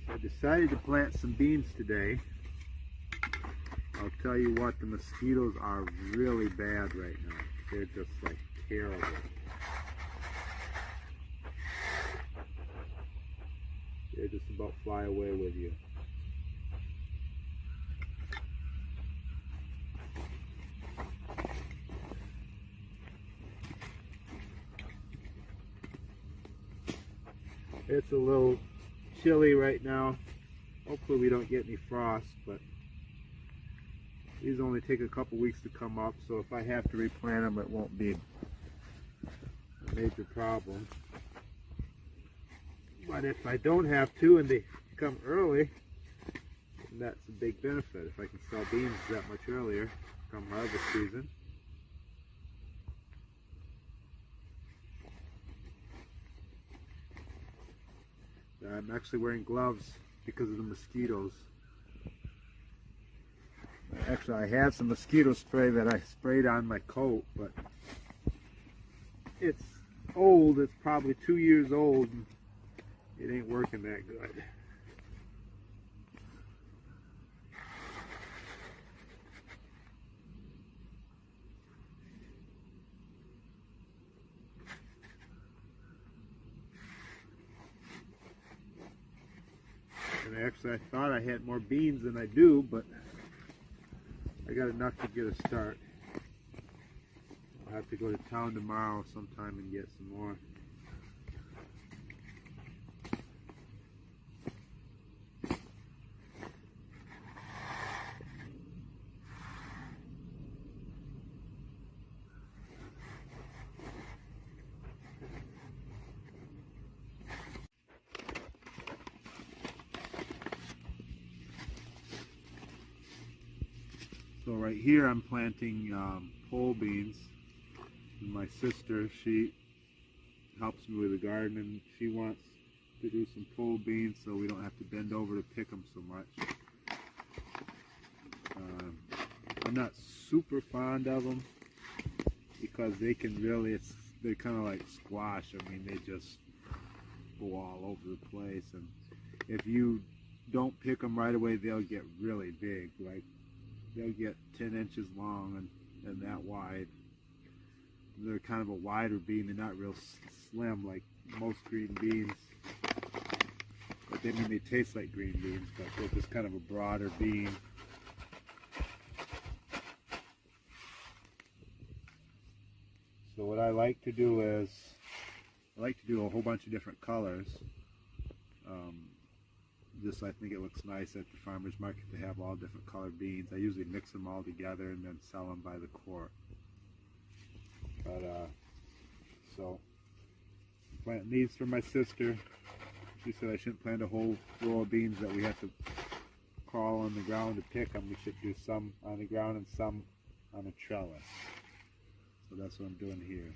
I decided to plant some beans today. I'll tell you what, the mosquitoes are really bad right now. They're just like terrible. They just about fly away with you. It's a little chilly right now. Hopefully we don't get any frost, but these only take a couple weeks to come up, so if I have to replant them, it won't be a major problem. But if I don't have to and they come early, then that's a big benefit. If I can sell beans that much earlier come harvest season. I'm actually wearing gloves because of the mosquitoes. Actually, I have some mosquito spray that I sprayed on my coat, but it's old. It's probably 2 years old. And it ain't working that good. And actually, I thought I had more beans than I do, but I got enough to get a start. I'll have to go to town tomorrow sometime and get some more. So right here I'm planting pole beans. And my sister, she helps me with the garden, and she wants to do some pole beans so we don't have to bend over to pick them so much. I'm not super fond of them because they can really, they're kind of like squash. I mean, they just go all over the place, and if you don't pick them right away, they'll get really big. Like, they'll get 10 inches long and that wide. They're kind of a wider bean. They're not real slim like most green beans. But I mean, they taste like green beans, but they're just kind of a broader bean. So what I like to do is, I like to do a whole bunch of different colors. Just I think it looks nice at the farmer's market to have all different colored beans. I usually mix them all together and then sell them by the quart. But so I'm planting these for my sister. She said I shouldn't plant a whole row of beans that we have to crawl on the ground to pick them. We should do some on the ground and some on a trellis. So that's what I'm doing here.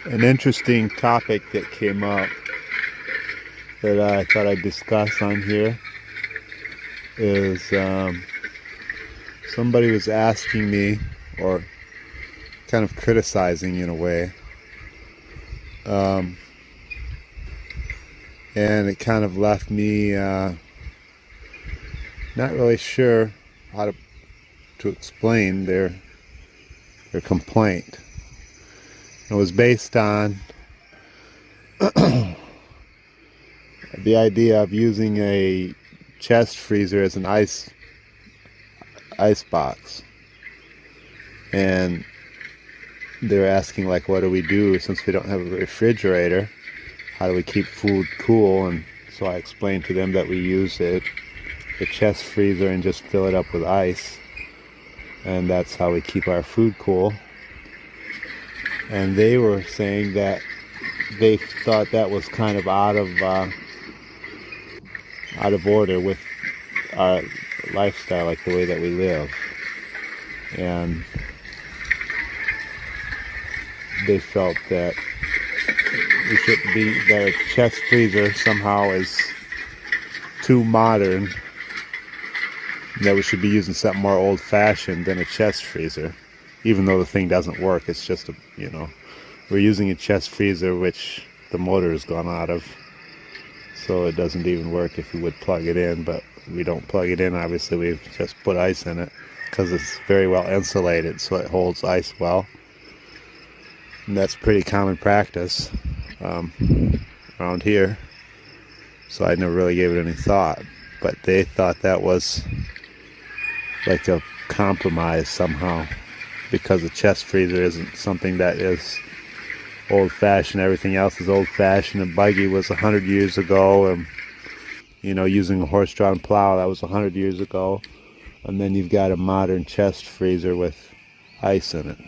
An interesting topic that came up that I thought I'd discuss on here is somebody was asking me, or kind of criticizing in a way, and it kind of left me not really sure how to explain their complaint. It was based on the idea of using a chest freezer as an ice box, and they're asking, like, what do we do since we don't have a refrigerator? How do we keep food cool? And so I explained to them that we use the chest freezer and just fill it up with ice, and that's how we keep our food cool. And they were saying that they thought that was kind of out of order with our lifestyle, like the way that we live. And they felt that we shouldn't be, that a chest freezer somehow is too modern, that we should be using something more old-fashioned than a chest freezer, even though the thing doesn't work. It's just a, we're using a chest freezer which the motor has gone out of, so it doesn't even work if we would plug it in. But we don't plug it in, obviously. We've just put ice in it because it's very well insulated, so it holds ice well, and that's pretty common practice around here, so I never really gave it any thought. But they thought that was like a compromise somehow, because a chest freezer isn't something that is old-fashioned. Everything else is old-fashioned. A buggy was 100 years ago, and using a horse-drawn plow, that was 100 years ago. And then you've got a modern chest freezer with ice in it.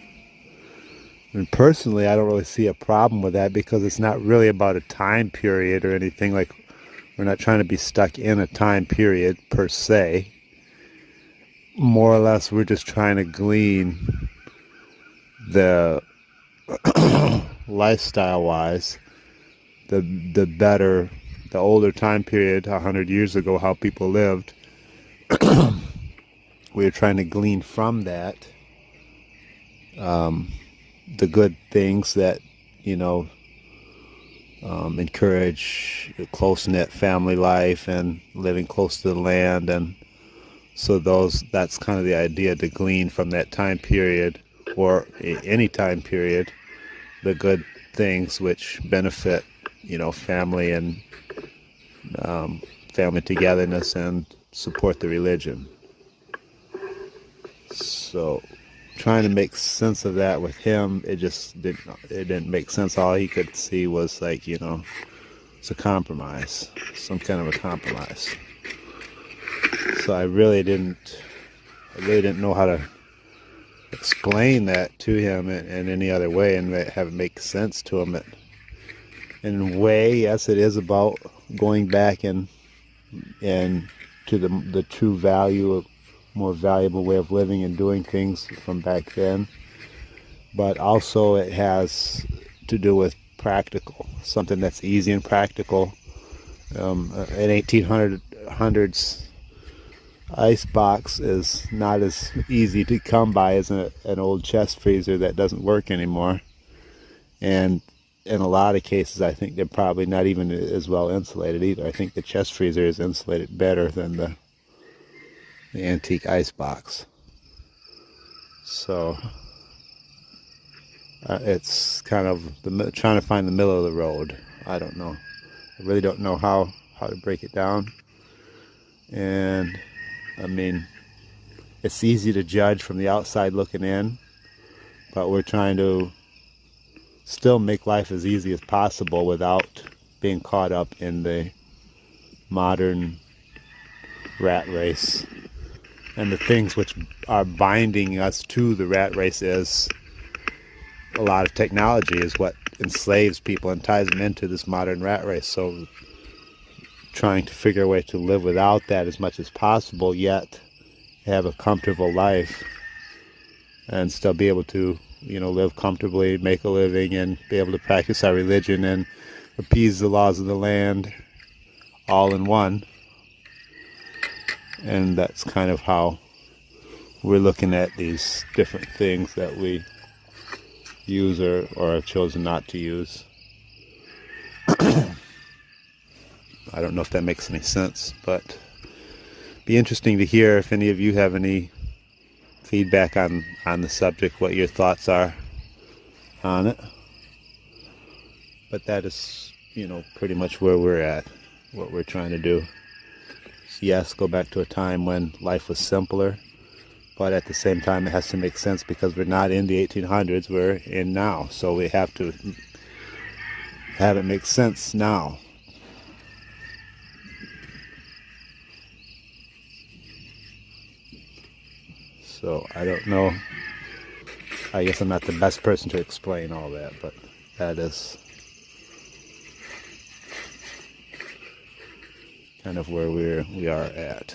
And personally, I don't really see a problem with that, because it's not really about a time period or anything. Like, we're not trying to be stuck in a time period per se. More or less, we're just trying to glean the lifestyle-wise, the better, the older time period, 100 years ago, how people lived. We were trying to glean from that the good things that encourage a close-knit family life and living close to the land. And so that's kind of the idea, to glean from that time period, or any time period, the good things which benefit family and family togetherness and support the religion. So trying to make sense of that with him, it didn't make sense. All he could see was like, it's a compromise, some kind of a compromise. So I really didn't know how to explain that to him in any other way and have it make sense to him. In a way, yes, it is about going back and to the true value of more valuable way of living and doing things from back then. But also it has to do with practical, something that's easy and practical. An 1800s ice box is not as easy to come by as an old chest freezer that doesn't work anymore. And in a lot of cases, I think they're probably not even as well insulated either. I think the chest freezer is insulated better than the antique ice box. So it's kind of trying to find the middle of the road. I don't know. I really don't know how to break it down. And I mean, it's easy to judge from the outside looking in, but we're trying to still make life as easy as possible without being caught up in the modern rat race. And the things which are binding us to the rat race is a lot of technology is what enslaves people and ties them into this modern rat race. So trying to figure a way to live without that as much as possible, yet have a comfortable life and still be able to live comfortably, make a living, and be able to practice our religion and appease the laws of the land all in one. And that's kind of how we're looking at these different things that we use or have chosen not to use. I don't know if that makes any sense, but it'd be interesting to hear if any of you have any feedback on the subject, what your thoughts are on it. But that is, pretty much where we're at, what we're trying to do. Yes, go back to a time when life was simpler, but at the same time it has to make sense because we're not in the 1800s, we're in now. So we have to have it make sense now. So I don't know. I guess I'm not the best person to explain all that, but that is kind of where we are at.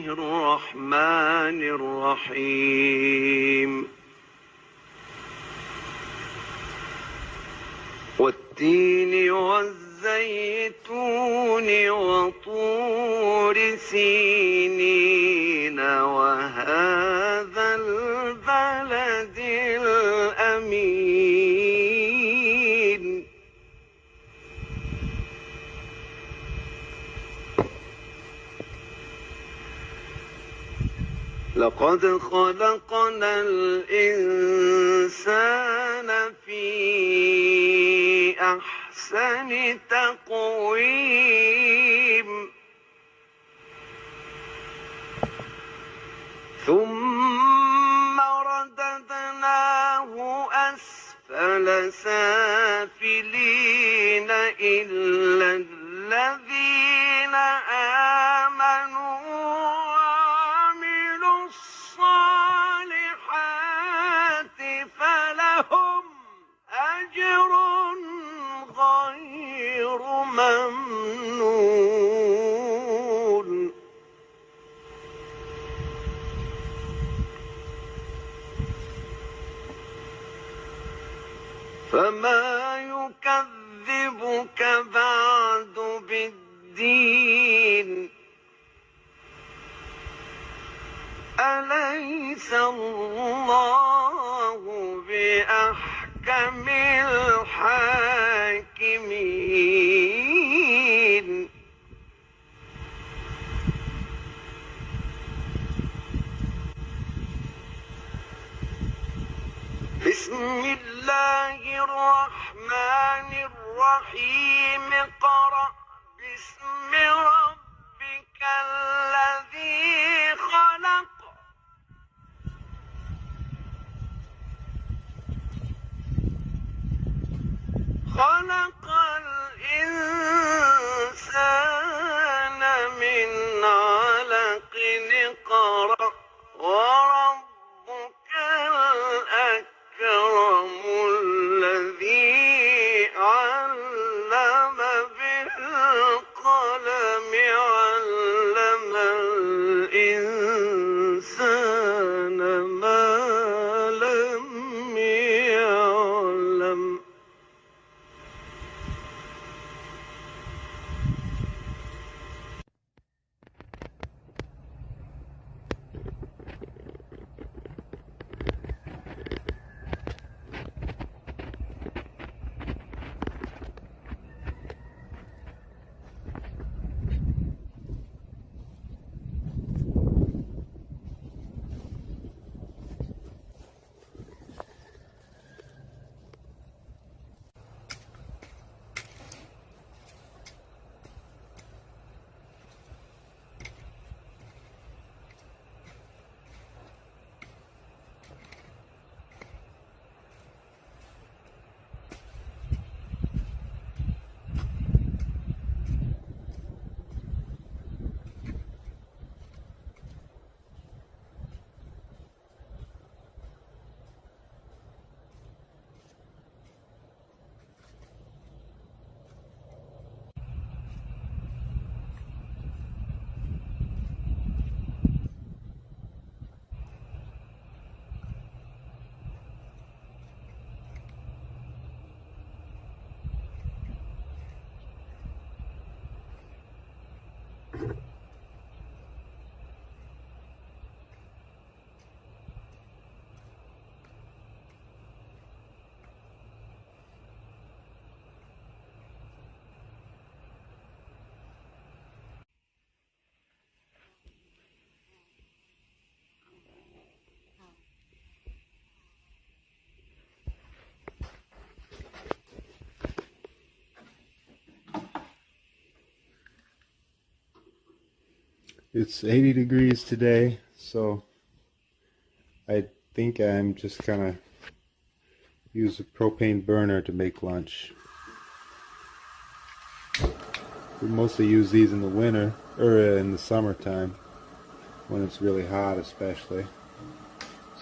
الرحمن الرحيم والتين والزيتون وطور سينين وهذا البلد الأمين لقد خلقنا الإنسان في أحسن تقويم ثم رددناه أسفل سافلين إلا الذين آمنوا وعملوا الصالحات فلهم أجر غير ممنون فما يكذبك بعد بالدين أليس الله بأحكم الحاكمين بسم الله الرحمن الرحيم اقرأ باسم ربك الذي خلق خلق الإنسان من علق اقرأ وربك الأكرم الذي علم بالقلم علم الإنسان ما لم يعلم It's 80 degrees today, so I think I'm just gonna use a propane burner to make lunch. We mostly use these in the winter, or in the summertime, when it's really hot especially,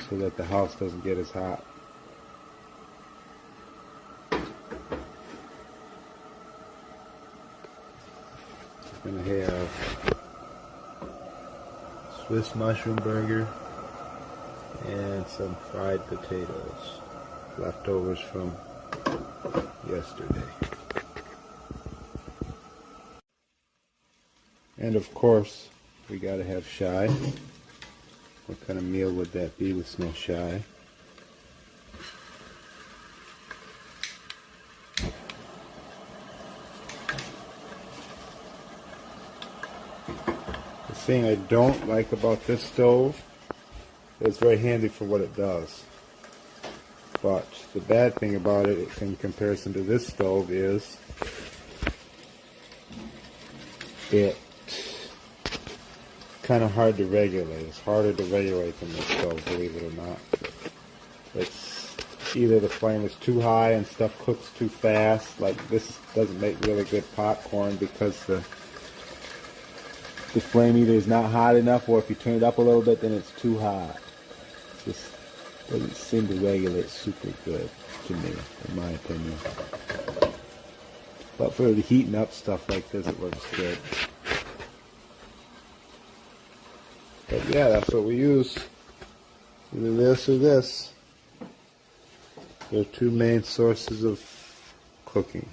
so that the house doesn't get as hot. Gonna have Swiss mushroom burger, and some fried potatoes, leftovers from yesterday. And of course, we gotta have shy. What kind of meal would that be with no shy? The thing I don't like about this stove, it's very handy for what it does. But the bad thing about it in comparison to this stove is it's kind of hard to regulate. It's harder to regulate than this stove, believe it or not. It's either the flame is too high and stuff cooks too fast, like this doesn't make really good popcorn because the flame either is not hot enough, or if you turn it up a little bit then it's too hot. It just doesn't seem to regulate super good to me, in my opinion. But for the heating up stuff like this, it works good. But yeah, that's what we use. Either this or this. They're two main sources of cooking.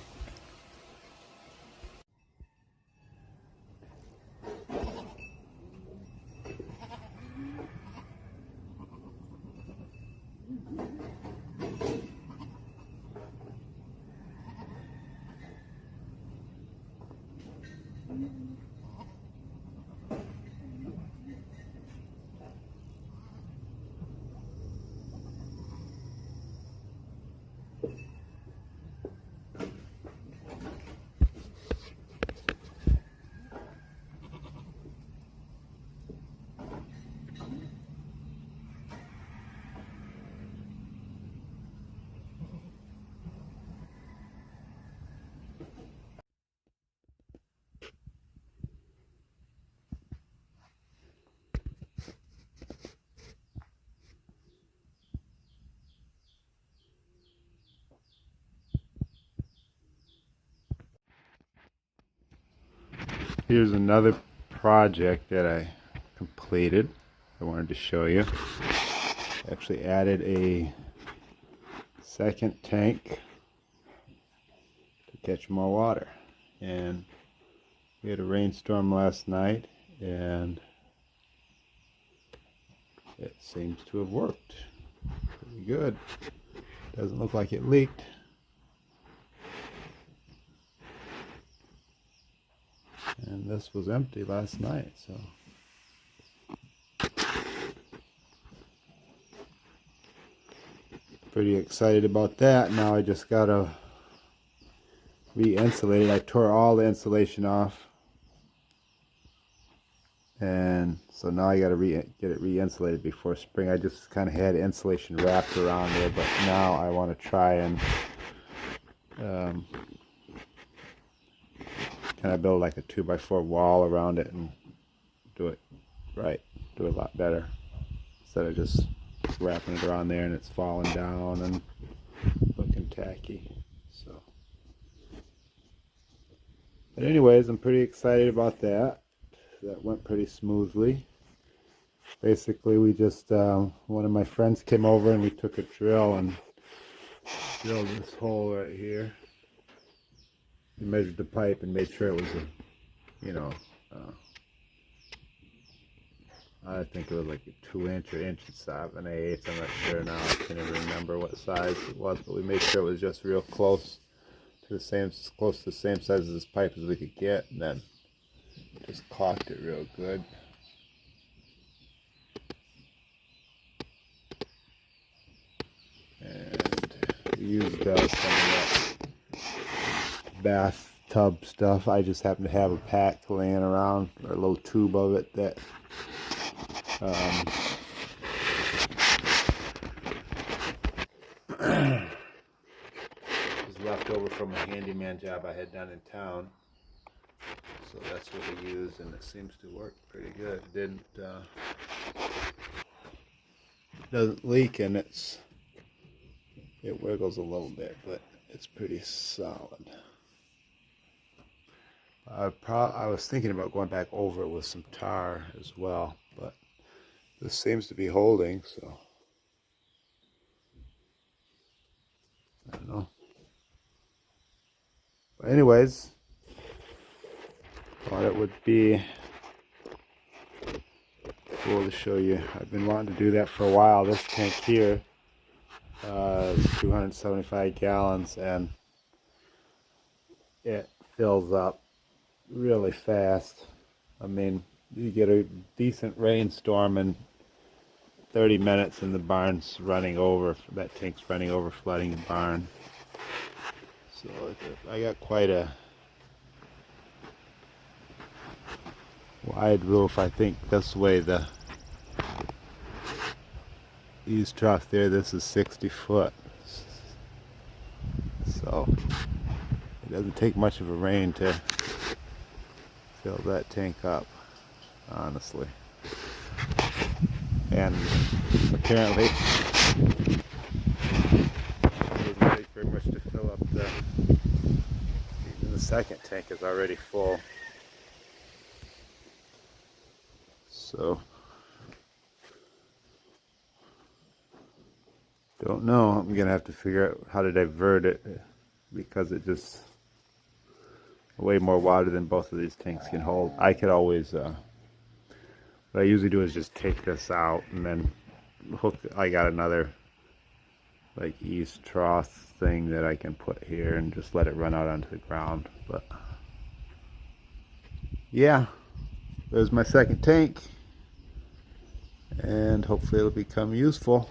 Here's another project that I completed. I wanted to show you. Actually added a second tank to catch more water. And we had a rainstorm last night and it seems to have worked pretty good. Doesn't look like it leaked. And this was empty last night, so pretty excited about that. Now I just gotta re-insulate it. I tore all the insulation off, and so now I gotta get it re-insulated before spring. I just kind of had insulation wrapped around there, but now I want to try and kind of build like a 2x4 wall around it and do it right, do it a lot better instead of just wrapping it around there and it's falling down and looking tacky. So, but anyways, I'm pretty excited about that. That went pretty smoothly. Basically, we just one of my friends came over and we took a drill and drilled this hole right here. We measured the pipe and made sure it was a, you know, I think it was like a 2-inch or 1.7 inches. I'm not sure now. I can't even remember what size it was, but we made sure it was just real close to the same, close to the same size as this pipe as we could get, and then just caulked it real good. And we used some of that bathtub stuff. I just happen to have a pack laying around, or a little tube of it that was left over from a handyman job I had done in town. So that's what we used, and it seems to work pretty good. It doesn't leak, and it wiggles a little bit, but it's pretty solid. I was thinking about going back over it with some tar as well, but this seems to be holding, so I don't know. But anyways, thought it would be cool to show you. I've been wanting to do that for a while. This tank here is 275 gallons, and it fills up really fast. I mean, you get a decent rainstorm and 30 minutes and the barn's running over. That tank's running over, flooding the barn. So I got quite a wide roof. I think this way the eaves trough there, this is 60 foot. So it doesn't take much of a rain to fill that tank up, honestly. And apparently it doesn't take very much to fill up even the second tank is already full. So don't know. I'm gonna have to figure out how to divert it, because it just way more water than both of these tanks can hold. I could always what I usually do is just take this out and then hook. I got another like east trough thing that I can put here and just let it run out onto the ground. But yeah, there's my second tank, and hopefully it'll become useful.